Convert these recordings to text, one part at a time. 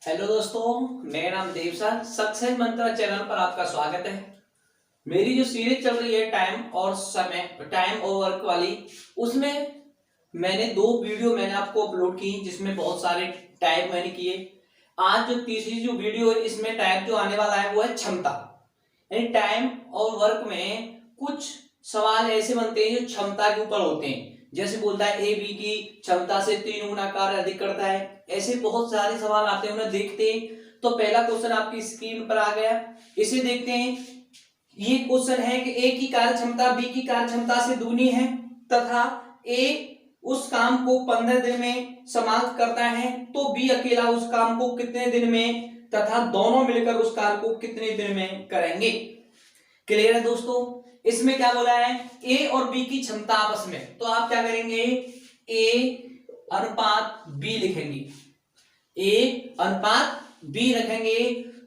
Hello दोस्तों, मेरा नाम देव सर सक्सेस मंत्र चैनल पर आपका स्वागत है। मेरी जो सीरीज चल रही है टाइम और वर्क वाली, उसमें मैंने 2 वीडियो आपको अपलोड की जिसमें बहुत सारे टाइप मैंने किए। आज जो तीसरी जो वीडियो है इसमें टाइप जो आने वाला है वो है क्षमता। यानी टाइम और वर्क में कुछ सवाल ऐसे बनते हैं जो क्षमता के ऊपर होते हैं। जैसे बोलता है ए बी की क्षमता से 3 गुना कार्य अधिक करता है। ऐसे बहुत सारे सवाल आते हैं, उन्हें देखते हैं। तो पहला क्वेश्चन आपकी स्क्रीन पर आ गया, इसे देखते हैं। ये क्वेश्चन है कि ए की कार्य क्षमता बी की कार्य क्षमता से दुगनी है तथा ए उस काम को 15 दिन में समाप्त करता है, तो बी अकेला उस काम को कितने दिन में तथा दोनों मिलकर उस कार्य को कितने दिन में करेंगे। क्लियर है दोस्तों? इसमें क्या बोला है, ए और बी की क्षमता आपस में, तो आप क्या करेंगे, ए अनुपात बी लिखेंगे, ए अनुपात बी रखेंगे।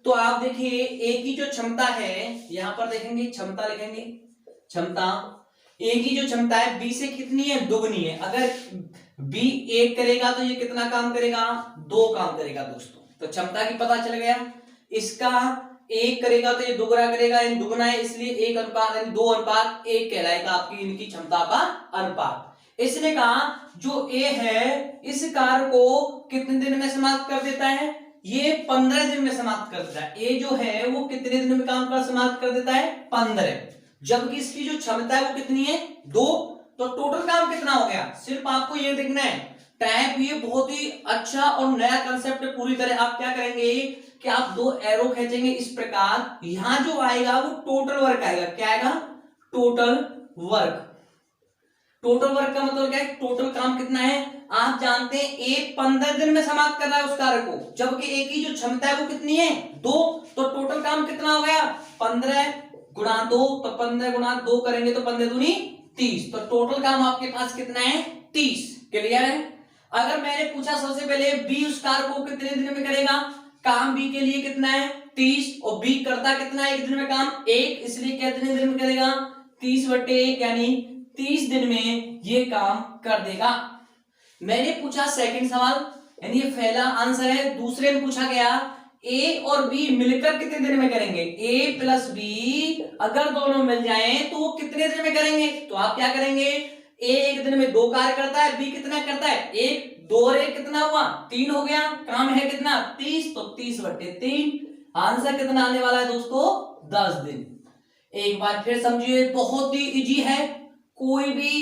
तो आप देखिए ए की जो क्षमता है, यहां पर देखेंगे क्षमता लिखेंगे, क्षमता ए की जो क्षमता है बी से कितनी है, दुगनी है। अगर बी 1 करेगा तो ये कितना काम करेगा, 2 काम करेगा दोस्तों। तो क्षमता की पता चल गया। इसका 1 करेगा तो ये दुगना करेगा, यानी दुगना है, इसलिए 1 अनुपात यानी 2 अनुपात 1 कहलाएगा आपकी इनकी क्षमता का अनुपात। इसने कहा जो ए है इस कार्य को कितने दिन में समाप्त कर देता है, ये 15 दिन में समाप्त कर देता है। ए जो है वो कितने दिन में काम कर समाप्त कर देता है, 15। जबकि इसकी जो क्षमता है वो कितनी है, 2। तो टोटल काम कितना हो गया, सिर्फ आपको ये देखना है। टाइप ये बहुत ही अच्छा और नया कंसेप्ट है पूरी तरह। आप क्या करेंगे कि आप 2 एरो खींचेंगे इस प्रकार, यहां जो आएगा वो टोटल वर्क आएगा। क्या आएगा, टोटल वर्क। टोटल वर्क का मतलब क्या है, टोटल काम कितना है। आप जानते हैं ए 15 दिन में समाप्त कर रहा है उस कार्य को, जबकि ए की जो क्षमता है वो कितनी है, 2। तो टोटल काम कितना हो गया, 15 गुणा 2। तो 15 गुणा 2 करेंगे तो 15 दूनी 30। तो टोटल काम आपके पास कितना है, 30। क्लियर है? अगर मैंने पूछा सबसे पहले बी उस कार्य को कितने दिन में करेगा, काम बी के लिए कितना है 30, और बी करता कितना है एक दिन में काम 1, इसलिए कितने दिन में करेगा 30/1, यानी 30 दिन में ये काम कर देगा। मैंने पूछा सेकंड सवाल, यानी ये पहला आंसर है। दूसरे में पूछा गया ए और बी मिलकर कितने दिन में करेंगे, ए प्लस बी अगर दोनों मिल जाएं तो वो कितने दिन में करेंगे। तो आप क्या करेंगे, ए एक दिन में 2 कार्य करता है, बी कितना करता है 1, 2 और 1 कितना हुआ 3 हो गया। काम है कितना 30, तो 30/3। आंसर कितना आने वाला है दोस्तों, 10 दिन। एक बार फिर समझिए, बहुत ही इजी है। कोई भी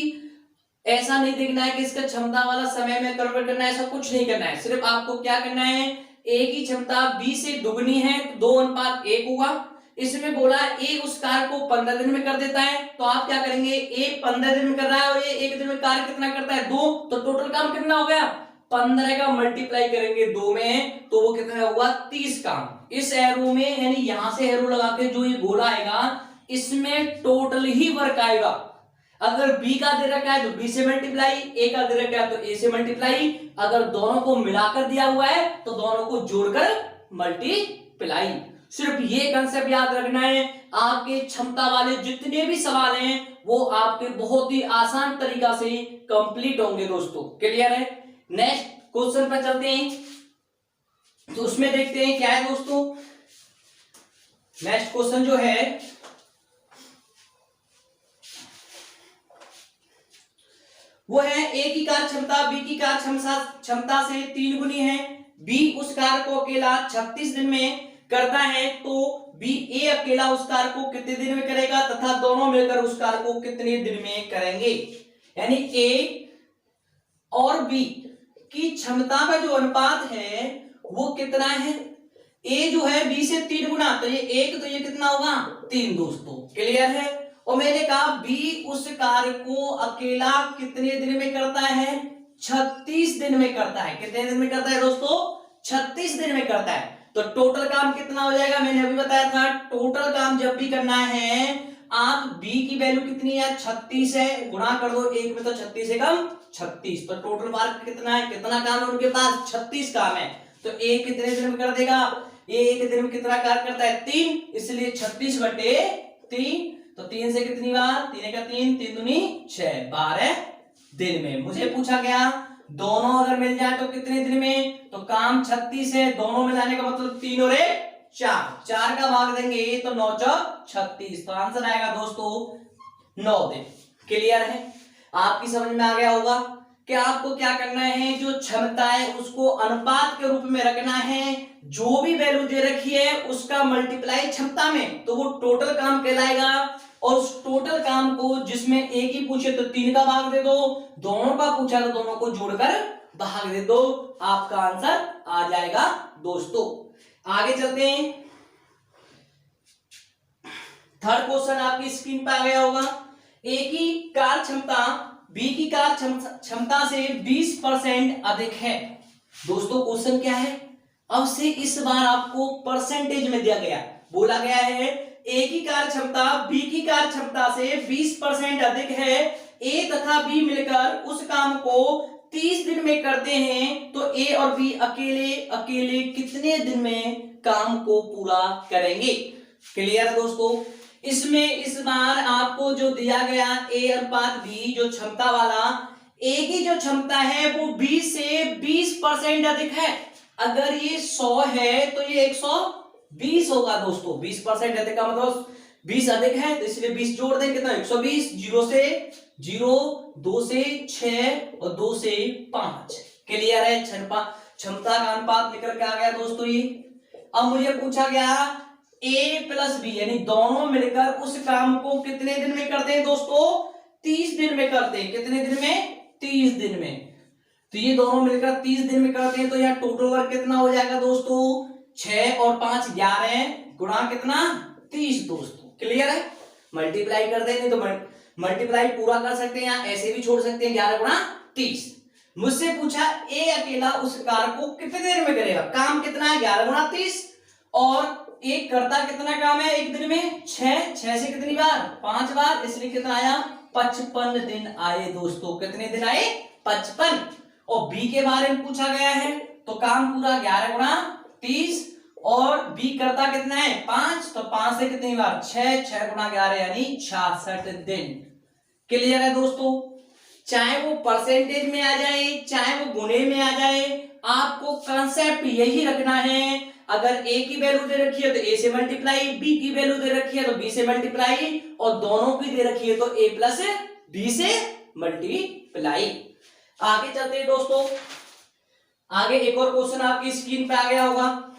ऐसा नहीं देखना है कि इसका क्षमता वाला समय में कन्वर्ट करना है, ऐसा कुछ नहीं करना है। सिर्फ आपको क्या करना है, ए की क्षमता बी से दुगनी है, 2:1 हुआ। इसमें बोला ए उस कार्य को 15 दिन में कर देता है, तो आप क्या करेंगे, ए 15 दिन में कर रहा है और ये 1 दिन में कार्य कितना करता है, 2। तो टोटल काम कितना हो गया, 15 का मल्टीप्लाई करेंगे 2 में तो वो कितना हुआ 30 काम। इस एरो में यानी यहां से एरो लगा के जो ये गोला आएगा इसमें टोटल ही वर्क आएगा। अगर बी का दे रखा है तो बी से मल्टीप्लाई, ए का दे रखा है तो ए से मल्टीप्लाई, अगर दोनों को मिलाकर दिया हुआ है तो दोनों को जोड़कर मल्टीप्लाई। सिर्फ ये कंसेप्ट याद रखना है। आपके क्षमता वाले जितने भी सवाल हैं वो आपके बहुत ही आसान तरीका से कंप्लीट होंगे दोस्तों। क्लियर है? नेक्स्ट क्वेश्चन पर चलते हैं, तो उसमें देखते हैं क्या है दोस्तों। नेक्स्ट क्वेश्चन जो है वो है ए की कार्य क्षमता बी की कार्य क्षमता से 3 गुनी है। बी उस कार्य को अकेला 36 दिन में करता है, तो बी ए अकेला उस कार्य को कितने दिन में करेगा तथा दोनों मिलकर उस कार्य को कितने दिन में करेंगे। यानी ए और बी की क्षमता का जो अनुपात है वो कितना है, ए जो है बी से 3 गुना, तो ये 1, तो ये कितना होगा 3 दोस्तों। क्लियर है? और मैंने कहा बी उस कार्य को अकेला कितने दिन में करता है, 36 दिन में करता है। कितने दिन में करता है दोस्तों, 36 दिन में करता है। तो टोटल काम कितना हो जाएगा, मैंने अभी बताया था। टोटल काम जब भी करना है, आप बी की वैल्यू कितनी है 36 है, गुणा कर दो 1 में, तो 36 से कम 36। तो टोटल वर्क कितना है, कितना काम है उनके पास, 36 काम है। तो ए कितने दिन में कर देगा, ए एक दिन में कितना कार्य करता है 3, इसलिए 36/3। तो 3 से कितनी बार, 3 का 3, 3 दूनी 6, 12 दिन में। मुझे पूछा गया दोनों अगर मिल जाए तो कितने दिन में, तो काम 36 है, दोनों मिल जाने का मतलब 3 और 1 4, 4 का भाग देंगे तो 9 चौक 36, तो आंसर आएगा दोस्तों 9 दिन। क्लियर है, आपकी समझ में आ गया होगा कि आपको क्या करना है, जो क्षमता है उसको अनुपात के रूप में रखना है, जो भी वैल्यू दे रखी है उसका मल्टीप्लाई क्षमता में, तो वो टोटल काम कहलाएगा। और उस टोटल काम को जिसमें एक ही पूछे तो 3 का भाग दे दो, दोनों का पूछा तो दोनों को जोड़कर भाग दे दो, आपका आंसर आ जाएगा दोस्तों। आगे चलते हैं, थर्ड क्वेश्चन आपकी स्क्रीन पे आ गया होगा। ए की कार्य क्षमता बी की कार्य क्षमता से 20% अधिक है। दोस्तों क्वेश्चन क्या है, अब से इस बार आपको परसेंटेज में दिया गया, बोला गया है ए की कार्य क्षमता बी की कार्य क्षमता से 20% अधिक है, ए तथा बी मिलकर उस काम को 30 दिन में करते हैं, तो ए और बी अकेले अकेले कितने दिन में काम को पूरा करेंगे। क्लियर है दोस्तों, इसमें इस बार आपको जो दिया गया ए अनुपात बी, जो क्षमता वाला, ए की जो क्षमता है वो 20 से 20% अधिक है। अगर ये 100 है तो ये 120 होगा दोस्तों, 20% अधिक का मतलब 20 अधिक है, तो इसलिए 20 जोड़ देंगे कितना 120, 0 से 0, 2 से 6 और 2 से 5। क्लियर है, क्षमता का अनुपात निकल के आ गया दोस्तों ये। अब मुझे पूछा गया ए प्लस बी यानी दोनों मिलकर उस काम को कितने दिन में करते हैं दोस्तों, 30 दिन में करते हैं। कितने दिन में, 30 दिन में। तो ये दोनों मिलकर 30 दिन में करते हैं, तो यहाँ टोटल वर्क कितना हो जाएगा दोस्तों, 6 और 5 11 गुणा कितना 30 दोस्तों। क्लियर है, मल्टीप्लाई कर देंगे तो मल्टीप्लाई पूरा कर सकते हैं, यहाँ ऐसे भी छोड़ सकते हैं, 11 गुणा 30। मुझसे पूछा ए अकेला उस कार्य को कितने देर में करेगा, काम कितना है 11 गुणा 30, और एक करता कितना काम है एक दिन में 6 से कितनी बार 5 बार, इसलिए कितना आया 55 दिन आए दोस्तों। कितने दिन आए 55। और बी के बारे में पूछा गया है, तो काम पूरा 11 गुणा 30, और बी करता कितना है 5, तो 5 से कितनी बार 6 गुणा 11 यानी 66 दिन। क्लियर है दोस्तों, चाहे वो परसेंटेज में आ जाए चाहे वो गुणे में आ जाए, आपको कंसेप्ट यही रखना है। अगर ए की वैल्यू दे रखी है तो ए से मल्टीप्लाई, बी की वैल्यू दे रखी है तो बी से मल्टीप्लाई, और दोनों की दे रखी है तो ए प्लस बी से मल्टीप्लाई। आगे चलते हैं दोस्तों, आगे एक और क्वेश्चन आपकी स्क्रीन पे आ गया होगा।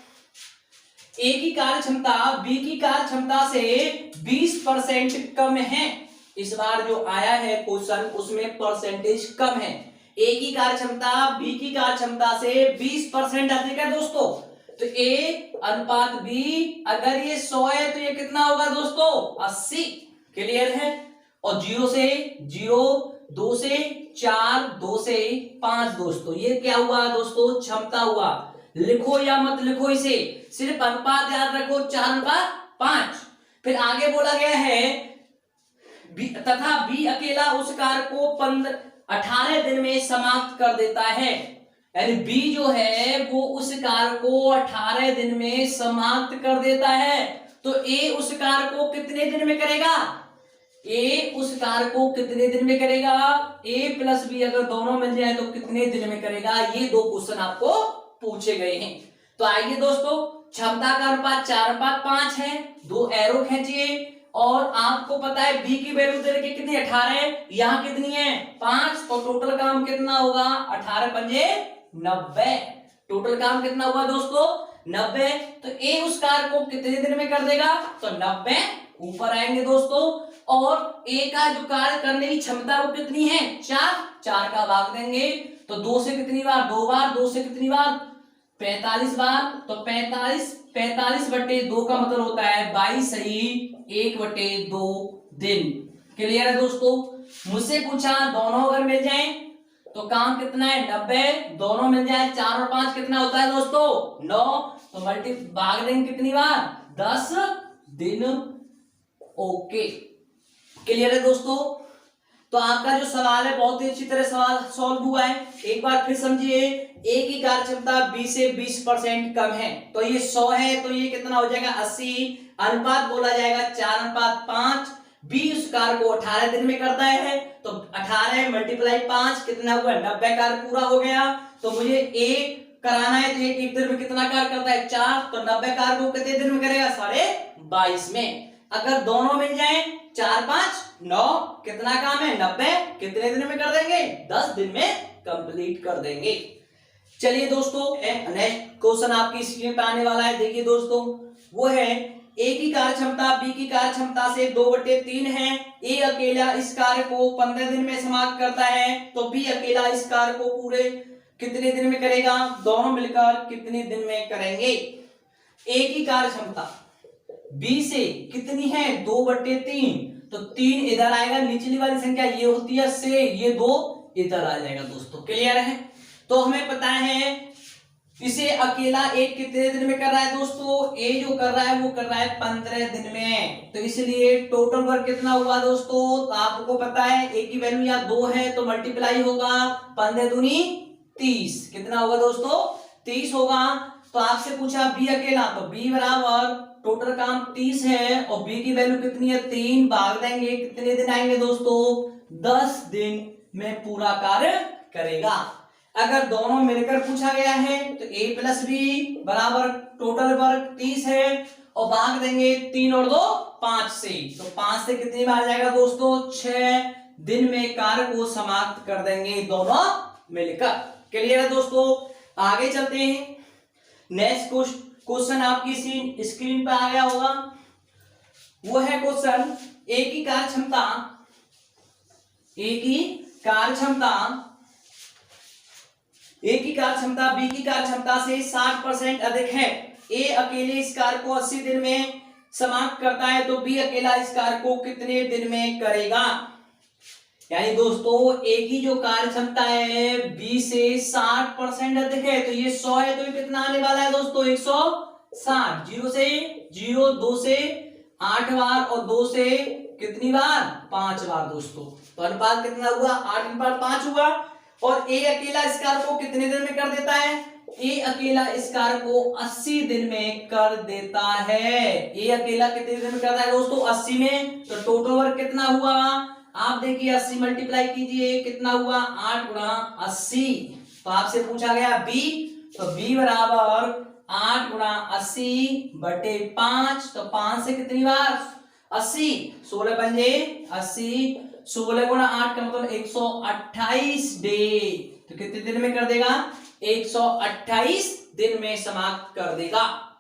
ए की कार्य क्षमता बी की कार्य क्षमता से 20% कम है। इस बार जो आया है क्वेश्चन उसमें परसेंटेज कम है। ए की कार्य क्षमता बी की कार्य क्षमता से 20% अधिक है दोस्तों। तो ए अनुपात बी, अगर ये 100 है तो ये कितना होगा दोस्तों 80। क्लियर है, और 0 से 0, 2 से 4, 2 से 5 दोस्तों, ये क्या हुआ दोस्तों क्षमता हुआ। लिखो या मत लिखो इसे, सिर्फ अनुपात याद रखो 4:5। फिर आगे बोला गया है तथा बी अकेला उस कार्य को 18 दिन में समाप्त कर देता है। यानी बी जो है वो उस कार्य को 18 दिन में समाप्त कर देता है, तो ए उस कार्य को कितने दिन में करेगा, ए उस कार्य को कितने दिन में करेगा, ए प्लस बी अगर दोनों मिल जाए तो कितने दिन में करेगा। ये दो क्वेश्चन आपको पूछे गए हैं। तो आइए दोस्तों, क्षमता का अनुपात 4:5 है, 2 एरो खींचिए, और आपको पता है बी की वैल्यू दे रखी कितनी 18, यहाँ कितनी है 5, तो टोटल काम कितना होगा 18 पंजे 90। टोटल काम कितना हुआ दोस्तों 90। तो ए उस कार्य को कितने दिन में कर देगा, तो 90 ऊपर आएंगे दोस्तों। और ए का जो कार्य करने की क्षमता वो कितनी है 4 का भाग देंगे, तो 2 से कितनी बार 2 बार, 2 से कितनी बार 45 बार, तो 45/2 का मतलब होता है 22 सही 1/2 दिन। क्लियर है दोस्तों, मुझसे पूछा दोनों अगर मिल जाए तो काम कितना है 90, दोनों मिल जाए 4 और 5 कितना होता है दोस्तों 9, तो मल्टी भाग देंगे कितनी बार 10 दिन। ओके, क्लियर है दोस्तों। तो आपका जो सवाल है बहुत ही अच्छी तरह सवाल सॉल्व हुआ है। एक बार फिर समझिए, ए की कार्य क्षमता बी से 20% कम है, तो ये 100 है तो ये कितना हो जाएगा 80। अनुपात बोला जाएगा 4:5, बी उस कार्य को 18 दिन में करता है, तो 18 मल्टीप्लाई 5 कितना हुआ, 90 कार्य पूरा हो गया। तो मुझे ए कराना है, तो एक दिन में कितना कार्य करता है, 4, तो 90 कार्य को कितने दिन में करेगा, 22.5 में। अगर दोनों मिल जाए 4 5 9, कितना काम है, 90, कितने दिन में कर देंगे, 10 दिन में कंप्लीट कर देंगे। चलिए दोस्तों, नेक्स्ट क्वेश्चन आपकी स्क्रीन पर आने वाला है। देखिए दोस्तों, वो है ए की कार्य क्षमता बी की कार्य क्षमता से 2/3 है। ए अकेला इस कार्य को 15 दिन में समाप्त करता है, तो बी अकेला इस कार्य को पूरे कितने दिन में करेगा, दोनों मिलकर कितने दिन में करेंगे। ए की कार्य क्षमता बी से कितनी है, 2/3, तो 3 इधर आएगा, निचली वाली संख्या ये होती है से, ये 2 इधर आ जाएगा। दोस्तों क्लियर है। तो हमें पता है इसे अकेला एक कितने दिन में कर रहा है, दोस्तों ए जो कर रहा है वो कर रहा है 15 दिन में, तो इसलिए टोटल वर्क कितना हुआ दोस्तों, तो आपको पता है ए की वैल्यू यहाँ 2 है, तो मल्टीप्लाई होगा 15 दूनी 30, कितना होगा दोस्तों, 30 होगा। तो आपसे पूछा बी अकेला, तो बी बराबर टोटल काम 30 है और बी की वैल्यू कितनी है, 3, भाग देंगे कितने दिन आएंगे दोस्तों, 10 दिन में पूरा कार्य करेगा। अगर दोनों मिलकर पूछा गया है तो a प्लस बी बराबर टोटल वर्क 30 है और भाग देंगे 3 और 2 5 से, तो 5 से कितनी बार जाएगा दोस्तों, 6 दिन में कार्य को समाप्त कर देंगे दोनों मिलकर। क्लियर है दोस्तों। आगे चलते हैं। नेक्स्ट क्वेश्चन आपकी स्क्रीन पर आ गया होगा, वो है क्वेश्चन ए की कार्य क्षमता ए की कार्य क्षमता बी की कार्य क्षमता से 60% अधिक है। ए अकेले इस कार्य को 80 दिन में समाप्त करता है, तो बी अकेला इस कार्य को कितने दिन में करेगा। यानी दोस्तों ए की जो कार्य क्षमता है बी से 60% अधिक है, तो ये 100 है, तो ये कितना आने वाला है दोस्तों, 160। 0 से 0, 2 से 8 बार और 2 से कितनी बार, 5 बार दोस्तों। तो अनुपात कितना हुआ, 8/5 हुआ। और ए अकेला इस कार्य को कितने दिन में कर देता है, ए अकेला इस कार्य को 80 दिन में कर देता है। ए अकेला कितने दिन में करता है दोस्तों, 80 में। तो टोटल वर्क कितना हुआ, आप देखिए 80 मल्टीप्लाई कीजिए, कितना हुआ, 8 गुणा 80। तो आपसे पूछा गया बी, तो बी बराबर 8 गुणा 80/5, तो 5 से कितनी बार, 80, 16 पंजे 80, 16 गुणा 8 का मतलब 128 डे, तो कितने दिन में कर देगा, 128 दिन में समाप्त कर देगा।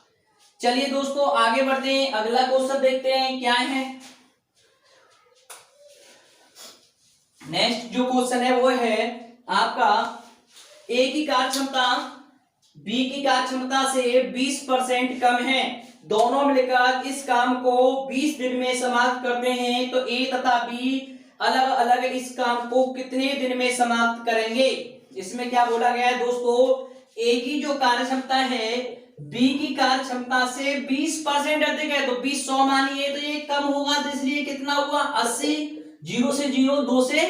चलिए दोस्तों आगे बढ़ते हैं, अगला क्वेश्चन देखते हैं क्या है। नेक्स्ट जो क्वेश्चन है वो है आपका ए की कार्य क्षमता बी की कार्य क्षमता से 20% कम है, दोनों मिलकर इस काम को 20 दिन में समाप्त करते हैं, तो ए तथा बी अलग अलग इस काम को कितने दिन में समाप्त करेंगे। इसमें क्या बोला गया है दोस्तों, ए की जो कार्य क्षमता है बी की कार्य क्षमता से 20% अधिक है, तो 20 100 मानिए, तो ये कम होगा, तो इसलिए कितना हुआ 80। 0 से 0, 2 से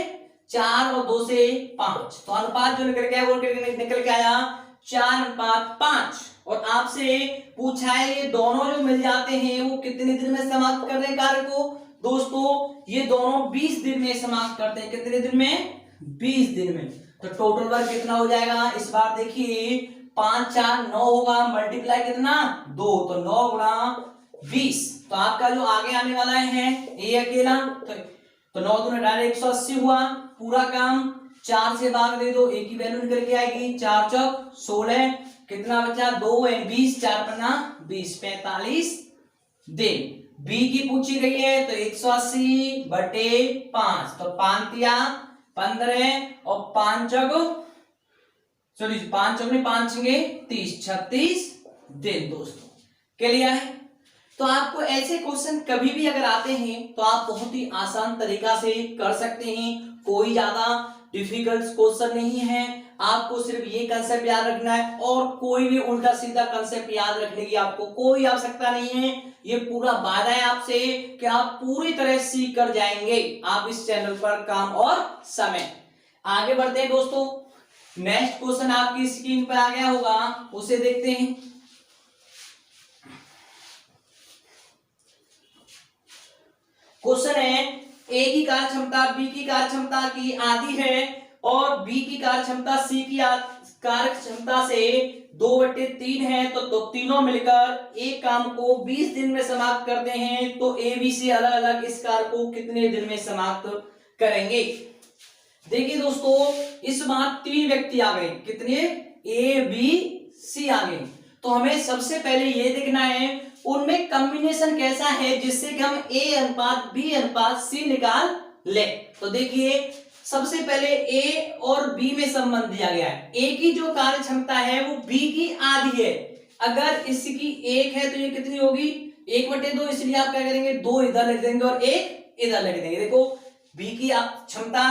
4 और 2 से 5, तो अनुपात जो निकल के आया वो निकल के आया 4/5। और आपसे पूछा है ये दोनों जो मिल जाते हैं वो कितने दिन में समाप्त कर रहे हैं कार्य को, दोस्तों ये दोनों 20 दिन में समाप्त करते हैं, कितने दिन में, 20 दिन में। तो टोटल वर्क कितना हो जाएगा, इस बार देखिए 5 4 9 होगा, मल्टीप्लाई कितना 2, तो 9 गुणा 20, तो आपका जो आगे आने वाला है ए अकेला, तो 9 दूनी 180 हुआ, पूरा काम 4 से भाग दे दो, ए की वैल्यू निकल के आएगी, 4 चौक 16, कितना बचा 2 20, 4 पन्ना 20, 45 दिन। बी की पूछी गई है तो 180/5, तो 5 तिया 15 और 5 चौक 5 छंगे 30, 36 दिन दोस्तों। क्लियर है। तो आपको ऐसे क्वेश्चन कभी भी अगर आते हैं तो आप बहुत ही आसान तरीका से कर सकते हैं, कोई ज्यादा डिफिकल्ट क्वेश्चन नहीं है, आपको सिर्फ ये कंसेप्ट याद रखना है और कोई भी उल्टा सीधा कंसेप्ट याद रखने की आपको कोई आवश्यकता नहीं है। ये पूरा वादा है आपसे कि आप पूरी तरह सीख कर जाएंगे आप इस चैनल पर काम और समय। आगे बढ़ते हैं दोस्तों, नेक्स्ट क्वेश्चन आपकी स्क्रीन पर आ गया होगा, उसे देखते हैं। क्वेश्चन है ए की कार्य क्षमता बी की कार्य क्षमता की आधी है और बी की कार्य क्षमता सी की कार्य क्षमता से 2/3 है, तो तीनों मिलकर एक काम को 20 दिन में समाप्त करते हैं, तो ए बी सी अलग अलग इस कार्य को कितने दिन में समाप्त करेंगे। देखिए दोस्तों, इस बार 3 व्यक्ति आ गए, कितने, ए बी सी आ गए, तो हमें सबसे पहले ये देखना है उनमें कॉम्बिनेशन कैसा है जिससे कि हम ए अनुपात बी अनुपात सी निकाल ले। तो देखिए सबसे पहले ए और बी में संबंध दिया गया है। ए की जो कार्य क्षमता है वो बी की आधी है, अगर इसकी 1 है तो ये कितनी होगी 1/2, इसलिए आप क्या करेंगे 2 इधर लिख देंगे और 1 इधर लिख देंगे। देखो बी की क्षमता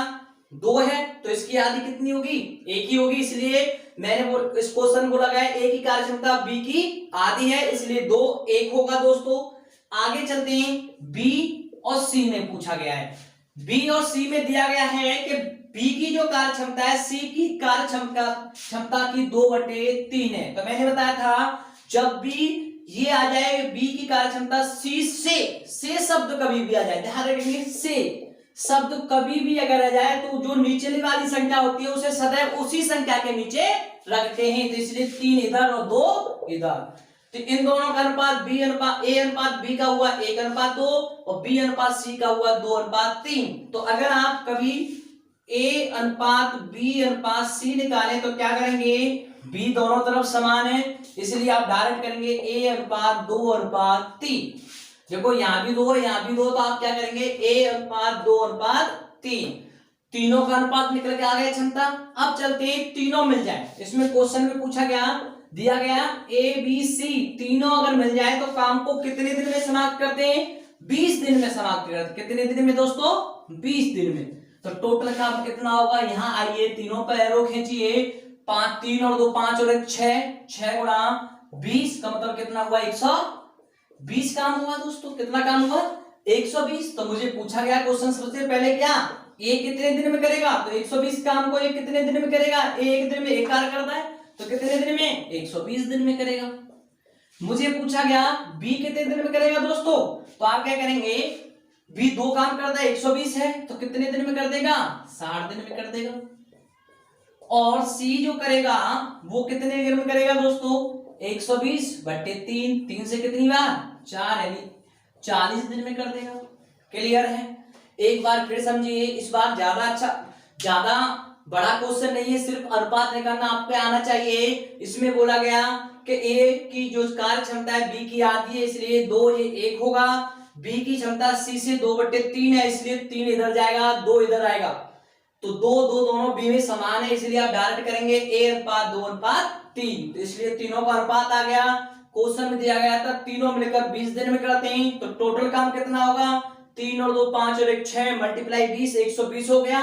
2 है तो इसकी आधी कितनी होगी 1 ही होगी, इसलिए मैंने वो इस क्वेश्चन को लगाया ए की कार्य क्षमता बी की आधी है, इसलिए 2 1 होगा। दोस्तों आगे चलते हैं, बी और सी में पूछा गया है। बी और सी में दिया गया है कि बी की जो कार्य क्षमता है सी की कार्य क्षमता की 2/3 है। तो मैंने बताया था जब भी ये आ जाए बी की कार्य क्षमता सी से शब्द कभी भी आ जाए, ध्यान रखेंगे से शब्द कभी भी अगर आ जाए तो जो नीचे वाली संख्या होती है उसे सदैव उसी संख्या के नीचे रखते हैं, तो इसलिए 3 इधर और 2 इधर। तो इन दोनों का अनुपात बी अनुपात ए अनुपात बी का हुआ 1:2 और बी अनुपात सी का हुआ 2:3। तो अगर आप कभी ए अनुपात बी अनुपात सी निकालें तो क्या करेंगे, बी दोनों तरफ समान है इसलिए आप डायरेक्ट करेंगे ए अनुपात 2:3। देखो यहाँ भी 2 है यहाँ भी 2, तो आप क्या करेंगे ए अनुपात 2:3, तीनों का अनुपात निकल के आ गया क्षमता। अब चलते हैं तीनों मिल जाए, इसमें क्वेश्चन में पूछा गया दिया गया ए बी सी तीनों अगर मिल जाए तो काम को कितने दिन में समाप्त करते हैं 20 दिन में समाप्त करते हैं। कितने दिन में दोस्तों 20 दिन में। तो टोटल काम कितना होगा, यहाँ आइए तीनों पर एरो खींचिए, 5 3 और 2 5 और 1 6 गुणा 20 का मतलब कितना हुआ 120 काम हुआ। दोस्तों कितना काम हुआ 120। तो मुझे पूछा गया क्वेश्चन सबसे पहले क्या ए कितने दिन में करेगा, तो 120 काम को ये कितने दिन में करेगा, एक दिन में एक कार्य करता है तो कितने दिन में 120 दिन में करेगा। मुझे पूछा गया बी कितने दिन में करेगा दोस्तों, तो आप क्या करेंगे बी 2 काम करता है 120 है तो कितने दिन में कर देगा 60 दिन में कर देगा। और सी जो करेगा वो कितने दिन में करेगा दोस्तों 120/3, 3 से कितनी बार 4 यानी 40 दिन में कर देगा। क्लियर है। एक बार फिर समझिए, इस बार ज्यादा बड़ा क्वेश्चन नहीं है, सिर्फ अनुपात निकालना आप पे आना चाहिए। इसमें बोला गया कि ए की जो कार्य क्षमता है बी की आधी है इसलिए 2 ये 1 होगा, बी की क्षमता सी से 2/3 है इसलिए 3 इधर जाएगा 2 इधर आएगा, तो 2 2 दोनों बी में समान है इसलिए आप डायरेक्ट करेंगे ए अनुपात 2:3, तो इसलिए तीनों का अनुपात आ गया। क्वेश्चन में दिया गया था तीनों मिलकर 20 दिन में करते हैं, तो टोटल काम कितना होगा 3 और 2 5 और 1 6 मल्टीप्लाई 20 120 हो गया।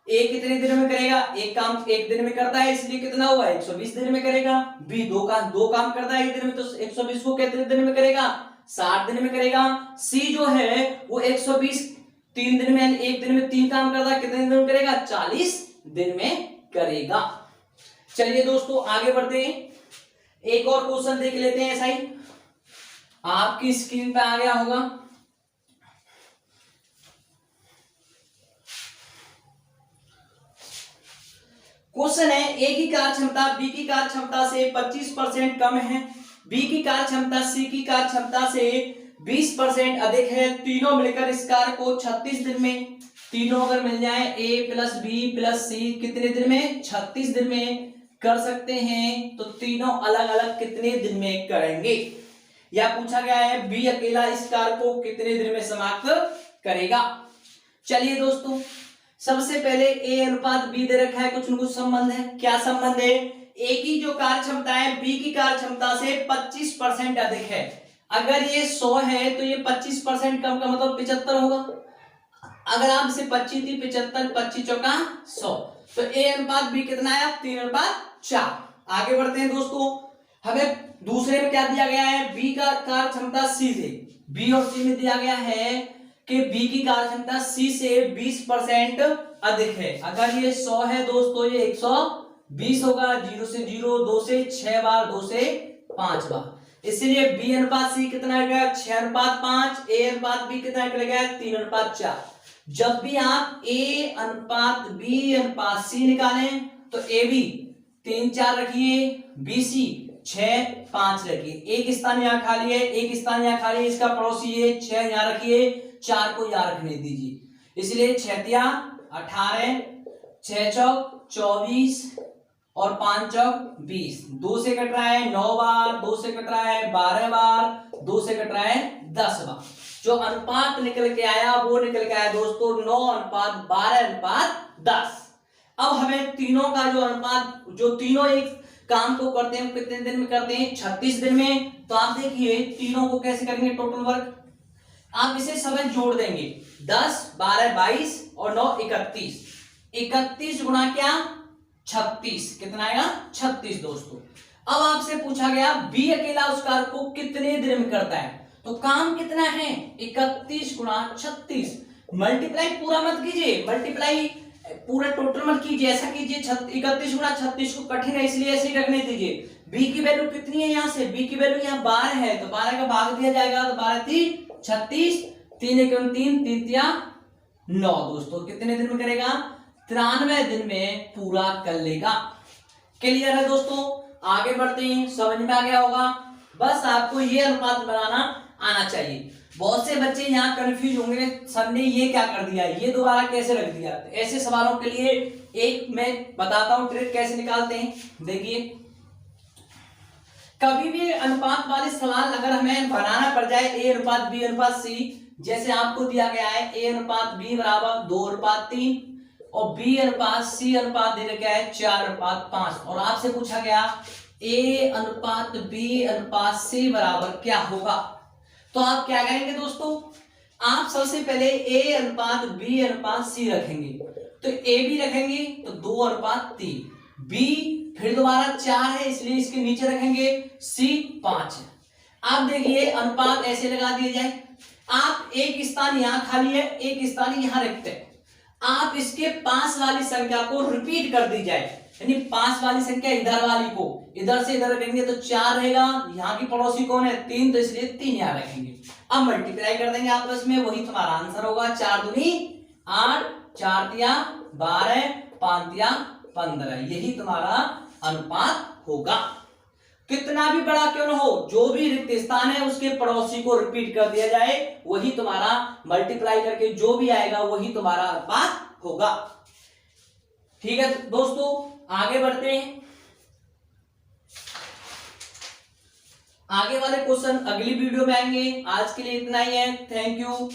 ए कितने दिन में करेगा, एक काम 1 दिन में करता है इसलिए कितना हुआ 120 दिन में करेगा। बी 2 काम करता है 1 दिन में तो 120 को कितने दिन में करेगा 60 दिन में करेगा। सी जो है वो 120 3 दिन में 1 दिन में 3 काम करता है कितने दिन में करेगा 40 दिन में करेगा। चलिए दोस्तों आगे बढ़ते हैं, एक और क्वेश्चन देख लेते हैं। ऐसा ही आपकी स्क्रीन पे आ गया होगा। क्वेश्चन है ए की कार्य क्षमता बी की कार्य क्षमता से 25% कम है, बी की कार्य क्षमता सी की कार्य क्षमता से 20% अधिक है, तीनों मिलकर इस कार्य को 36 दिन में, तीनों अगर मिल जाए ए प्लस बी प्लस सी कितने दिन में 36 दिन में कर सकते हैं, तो तीनों अलग अलग कितने दिन में करेंगे। या पूछा गया है बी अकेला इस कार्य को कितने दिन में समाप्त करेगा। चलिए दोस्तों सबसे पहले ए अनुपात बी दे रखा है, कुछ न कुछ संबंध है। क्या संबंध है, ए की जो कार्य क्षमता है बी की कार्य क्षमता से 25% अधिक है। अगर ये 100 है तो ये 25% कम का मतलब 75 होगा। अगर आप इसे 25 थी 75 25 चौका 100, तो ए अनुपात बी कितना है 3:4। आगे बढ़ते हैं दोस्तों, हमें दूसरे में क्या दिया गया है बी का कार्य क्षमता सी से, बी और सी में दिया गया है कि बी की कार्य क्षमता सी से 20% अधिक है। अगर ये 100 है दोस्तों ये 120 होगा, 0 से 0 2 से 6 बार 2 से 5 बार, इसलिए बी अनुपात सी कितना निकलेगा 6:5, ए अनुपात बी कितना निकलेगा 3:4। जब भी आप ए अनुपात बी अनुपात सी निकालें तो ए बी 3:4 रखिए, बी सी 6:5 रखिए। एक स्थान यहाँ खाली है, एक स्थान यहाँ खाली है, इसका पड़ोसी ये 6 यहाँ रखिए, 4 को यहाँ रखने दीजिए। इसलिए 6 18, 6 चौक 24 और 5 चौक 20। 2 से कट रहा है 9 बार, 2 से कट रहा है 12 बार, 2 से कट रहा है 10 बार। जो अनुपात निकल के आया वो निकल के आया दोस्तों 9:12:10। अब हमें तीनों का जो अनुपात, जो तीनों एक काम को करते हैं कितने दिन में करते हैं 36 दिन में। तो आप देखिए तीनों को कैसे करेंगे टोटल वर्क, आप इसे सब जोड़ देंगे 10, 12, 22 और 9 31। 31 गुणा क्या 36, कितना आएगा 36 दोस्तों। अब आपसे पूछा गया बी अकेला उस कार्य को कितने दिन में करता है, तो काम कितना है 31 गुणा 36। मल्टीप्लाई पूरा मत कीजिए, मल्टीप्लाई पूरा टोटल मत कीजिए, ऐसा कीजिए 31 गुणा 36 को कठिन है इसलिए ऐसे ही रखने दीजिए। बी की वैल्यू कितनी है, यहाँ से बी की वैल्यू यहाँ 12 है तो 12 का भाग दिया जाएगा तो 12 3 36, 3 1 3 3 9 दोस्तों। कितने दिन में करेगा 93 दिन में पूरा कर लेगा। क्लियर है दोस्तों, आगे बढ़ते हैं, समझ में आ गया होगा। बस आपको ये अनुपात बनाना आना चाहिए। बहुत से बच्चे यहाँ कंफ्यूज होंगे, सर ने ये क्या कर दिया, ये दोबारा कैसे रख दिया। तो ऐसे सवालों के लिए एक मैं बताता हूं ट्रिक कैसे निकालते हैं। देखिए कभी भी अनुपात वाले सवाल अगर हमें बनाना पड़ जाए ए अनुपात बी अनुपात सी, जैसे आपको दिया गया है ए अनुपात बी बराबर 2:3 और बी अनुपात सी अनुपात दे रखा है 4:5 और आपसे पूछा गया ए अनुपात बी अनुपात सी बराबर क्या होगा, तो आप क्या करेंगे दोस्तों, आप सबसे पहले ए अनुपात बी अनुपात सी रखेंगे। तो ए बी रखेंगे तो 2:3, बी फिर दोबारा 4 है इसलिए इसके नीचे रखेंगे, सी 5 है। आप देखिए अनुपात ऐसे लगा दिए जाए, आप एक स्थान यहां खाली है, एक स्थान यहां रखते हैं, आप इसके पास वाली संख्या को रिपीट कर दी जाए, यानी पास वाली संख्या इधर वाली को इधर से इधर रखेंगे तो 4 रहेगा, यहाँ की पड़ोसी कौन है 3 तो इसलिए 3 यहाँ रखेंगे। अब मल्टीप्लाई कर देंगे आपस में, वही तुम्हारा आंसर होगा 4 दूनी 8, 4 तिया 12, 5 तिया 15, यही तुम्हारा अनुपात होगा। कितना भी बड़ा क्यों न हो, जो भी रिक्त स्थान है उसके पड़ोसी को रिपीट कर दिया जाए, वही तुम्हारा मल्टीप्लाई करके जो भी आएगा वही तुम्हारा अनुपात होगा। ठीक है दोस्तों, आगे बढ़ते हैं। आगे वाले क्वेश्चन अगली वीडियो में आएंगे। आज के लिए इतना ही है, थैंक यू।